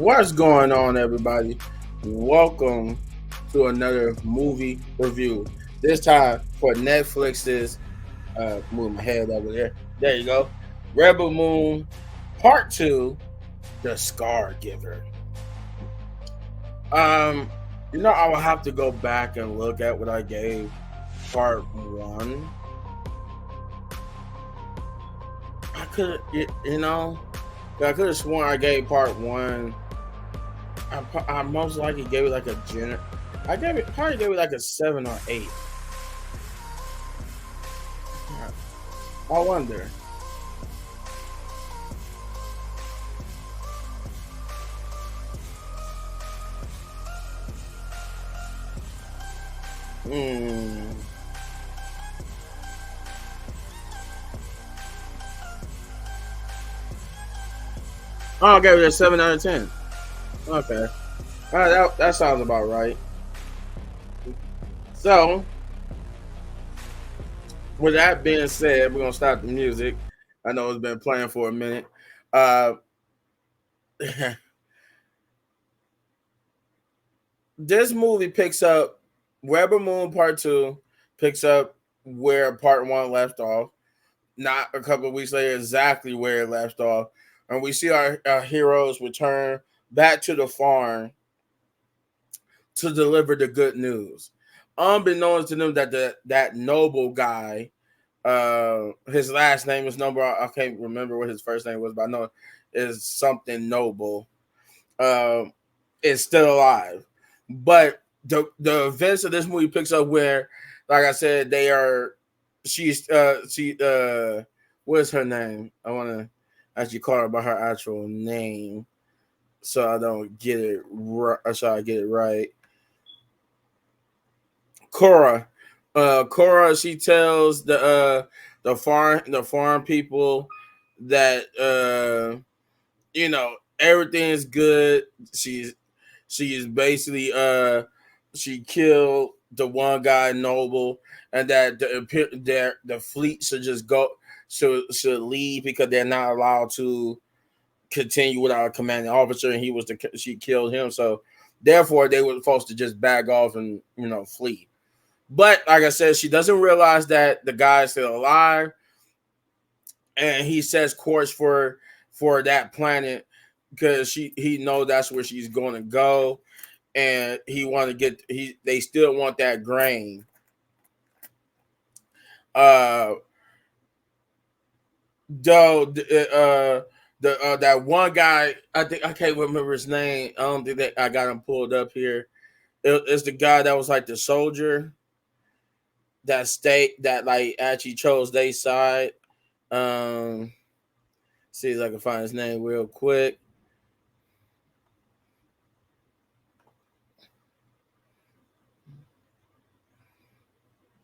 What's going on, everybody? Welcome to another movie review. This time for Netflix's move my head over there. There you go. Rebel Moon Part 2, The Scargiver. Um, I will have to go back and look at what I gave part one. I could, I could have sworn I gave part one. I most likely gave it like a general. Probably gave it like a 7 or 8. I wonder. Hmm. Oh, I gave it a 7 out of 10. Okay. That sounds about right. So, with that being said, we're gonna stop the music. I know it's been playing for a minute. Uh, this movie picks up Rebel Moon Part 2 picks up where Part 1 left off. Not a couple of weeks later, exactly where it left off, and we see our heroes return back to the farm to deliver the good news. Unbeknownst to them, that noble guy, his last name is Noble. I can't remember what his first name was, but I know is something Noble. Um, is still alive, but the events of this movie picks up where, like I said, they are. What's her name? I want to actually call her by her actual name, so I don't get it. So I get it right. Cora. Cora, she tells the farm people that everything's good. She's basically she killed the one guy Noble, and that the fleet should just go should leave because they're not allowed to continue without a commanding officer, and she killed him, so therefore they were supposed to just back off and flee. But like I said, she doesn't realize that the guy's still alive, and he sets course for that planet because he knows that's where she's going to go, and they still want that grain. Uh, though that one guy, I think I can't remember his name. I don't think that I got him pulled up here. It's the guy that was like the soldier that like actually chose their side. Um, see if I can find his name real quick.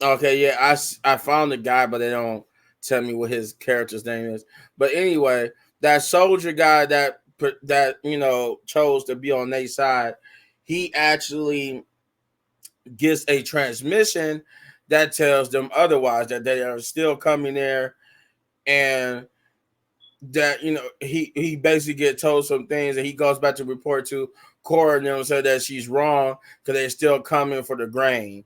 Okay, yeah, I found the guy, but they don't tell me what his character's name is. But anyway, that soldier guy that chose to be on their side, he actually gets a transmission that tells them otherwise, that they are still coming there, and that he basically get told some things, and he goes back to report to Cora and them, said that she's wrong because they're still coming for the grain.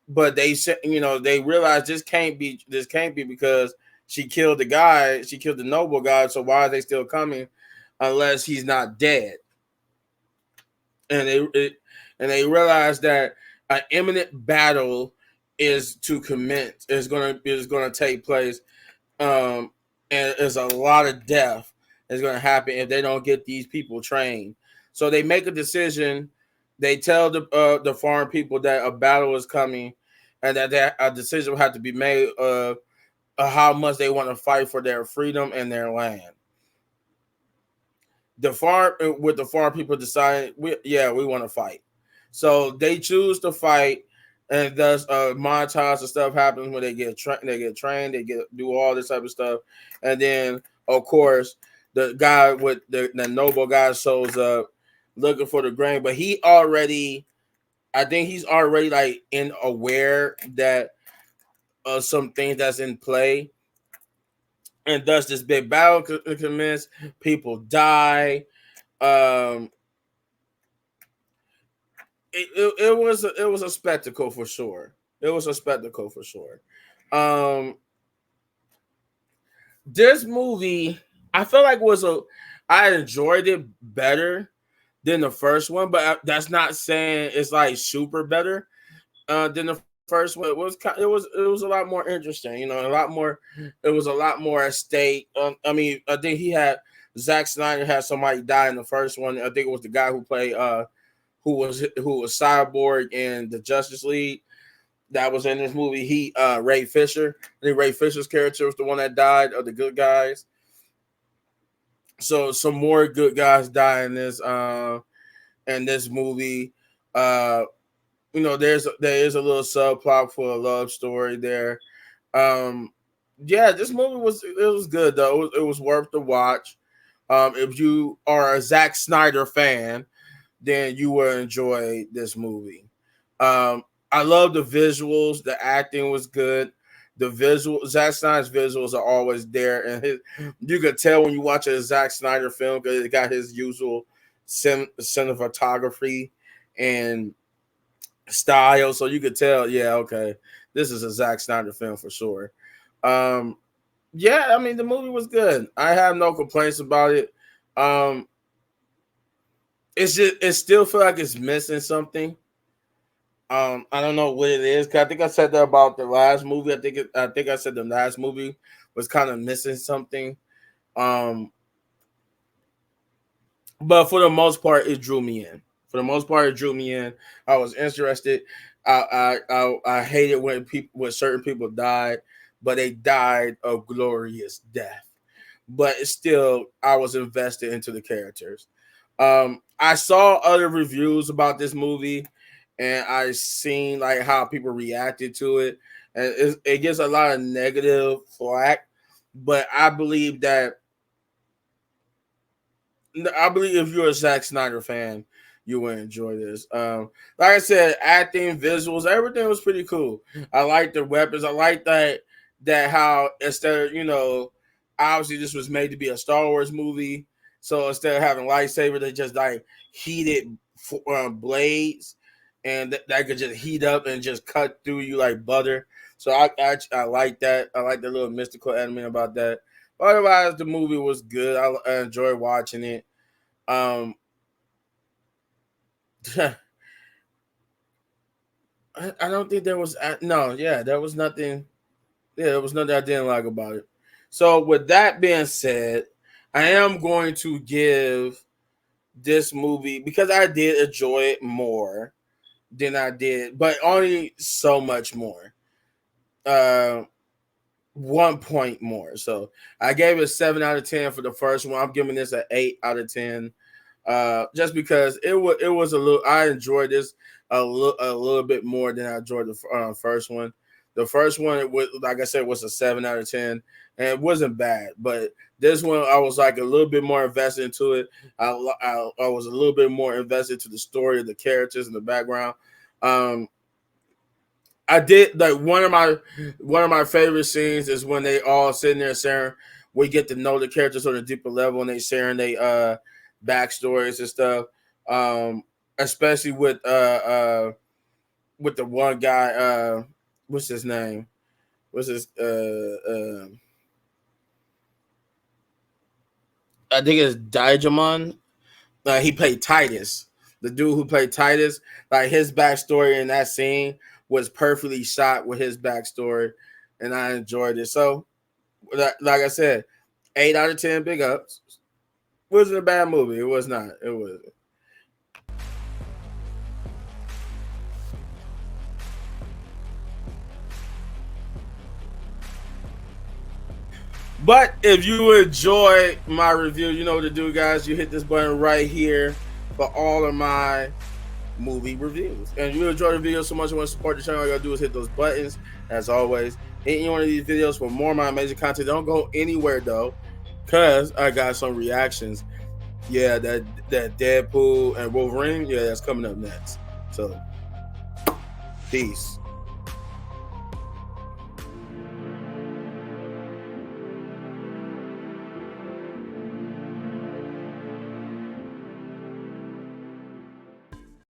But they said, they realize this can't be because she killed the noble guy, so why are they still coming unless he's not dead? And they realize that an imminent battle is to commence, is gonna take place, um and there's a lot of death is going to happen if they don't get these people trained. So they make a decision. They tell the foreign people that a battle is coming, and that a decision will have to be made of how much they want to fight for their freedom and their land. The foreign people decide, we want to fight. So they choose to fight, and thus montage of stuff happens when they get trained, they do all this type of stuff, and then of course the guy with the noble guy shows up looking for the grain, but I think he's already like aware that some things that's in play, and thus this big battle commences. People die. Um, it was a spectacle for sure. It was a spectacle for sure. Um, this movie, I feel like I enjoyed it better than the first one, but that's not saying it's like super better than the first one. It was a lot more interesting, you know, a lot more. It was a lot more at stake. I mean, I think Zack Snyder had somebody die in the first one. I think it was the guy who played who was Cyborg in the Justice League that was in this movie. Ray Fisher. I think Ray Fisher's character was the one that died of the good guys. So some more good guys die in this movie. You know, there is a little subplot for a love story there. Yeah, this movie was good though. It was worth the watch. If you are a Zack Snyder fan, then you will enjoy this movie. I love the visuals. The acting was good. Zack Snyder's visuals are always there, and you could tell when you watch a Zack Snyder film because it got his usual cinematography and style, so you could tell, yeah, okay, this is a Zack Snyder film for sure. Yeah, I mean the movie was good. I have no complaints about it. It still feel like it's missing something. I don't know what it is. 'Cause I think I said that about the last movie. I think I said the last movie was kind of missing something. Um, but for the most part, it drew me in. For the most part, it drew me in. I was interested. I hated when certain people died, but they died a glorious death. But still, I was invested into the characters. I saw other reviews about this movie, and I seen like how people reacted to it, and it gets a lot of negative flack. But I believe if you're a Zack Snyder fan, you will enjoy this. Like I said, acting, visuals, everything was pretty cool. I like the weapons. I like that how instead of, obviously this was made to be a Star Wars movie, so instead of having lightsaber, they just like heated blades, and that could just heat up and just cut through you like butter. So I like that. I like the little mystical element about that. Otherwise, the movie was good. I enjoyed watching it. I don't think there was there was nothing. Yeah, there was nothing I didn't like about it. So with that being said, I am going to give this movie, because I did enjoy it more than I did, but only so much more. 1 point more. So I gave it a 7 out of 10 for the first one. I'm giving this an 8 out of 10. Just because it was a little, I enjoyed this a little bit more than I enjoyed the first one. The first one, it was, like I said, was a 7 out of 10, and it wasn't bad. But this one, I was like a little bit more invested into it. I was a little bit more invested to the story of the characters and the background. I did like one of my favorite scenes is when they all sitting there sharing. We get to know the characters on a deeper level, and they sharing their backstories and stuff. Especially with the one guy. What's his name? What's his? I think it's Digimon. He played Titus. The dude who played Titus, like his backstory in that scene was perfectly shot with his backstory, and I enjoyed it. So, like I said, 8 out of 10 big ups. Wasn't a bad movie. It was not. It was. But if you enjoy my review, you know what to do, guys. You hit this button right here for all of my movie reviews. And if you enjoy the video so much and want to support the channel, all you gotta do is hit those buttons. As always, hit any one of these videos for more of my amazing content. Don't go anywhere though, because I got some reactions. Yeah, that Deadpool and Wolverine, yeah, that's coming up next. So, peace.